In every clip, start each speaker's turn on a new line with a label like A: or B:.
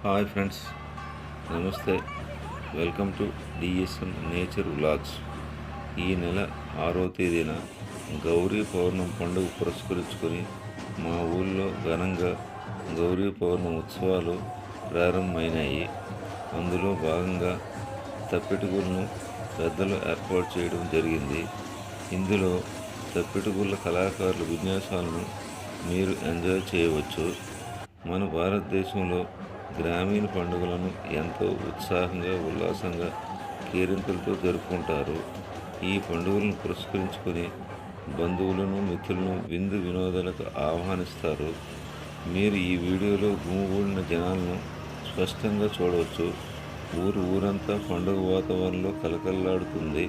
A: Hi friends, నమస్తే. Welcome to DSN nature vlogs. ఈ నెల 6వ తేదీన గౌరీ పౌర్ణమి పండుగ పురస్కరించుకొని మా ఊళ్ళో ఘనంగా గౌరీ పౌర్ణమి ఉత్సవాలు ప్రారంభమైనాయి. అందులో భాగంగా తప్పెటగుళ్ళను పెద్దలు ఏర్పాటు చేయడం జరిగింది. ఇందులో తప్పెటగుళ్ళ కళాకారుల విన్యాసాలను మీరు ఎంజాయ్ చేయవచ్చు. మన భారతదేశంలో గ్రామీణ పండుగలను ఎంతో ఉత్సాహంగా, ఉల్లాసంగా, కేరింతలతో జరుపుకుంటారు. ఈ పండుగలను పురస్కరించుకొని బంధువులను, మిత్రులను విందు వినోదాలకు ఆహ్వానిస్తారు. మీరు ఈ వీడియోలో గుమిగూడిన జనాలను స్పష్టంగా చూడవచ్చు. ఊరంతా పండుగ వాతావరణంలో కలకల్లాడుతుంది.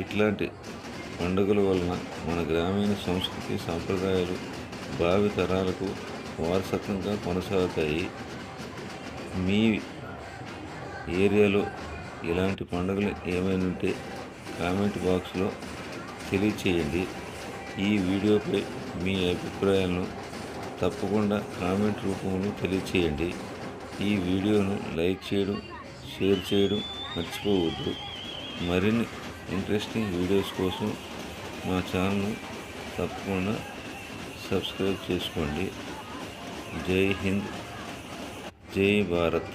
A: ఇట్లాంటి పండుగల వలన మన గ్రామీణ సంస్కృతి, సాంప్రదాయాలు భావి తరాలకు వారసత్వంగా కొనసాగుతాయి. మీ ఏరియాలో ఇలాంటి పండుగలు ఏమైనా ఉంటే కామెంట్ బాక్స్లో తెలియచేయండి. ఈ వీడియోపై మీ అభిప్రాయాలను తప్పకుండా కామెంట్ రూపంలో తెలియచేయండి. ఈ వీడియోను లైక్ చేయడం, షేర్ చేయడం మర్చిపోవద్దు. మరిన్ని ఇంట్రెస్టింగ్ వీడియోస్ కోసం మా ఛానల్ను తప్పకుండా సబ్స్క్రైబ్ చేసుకోండి. జై హింద్, జై భారత్.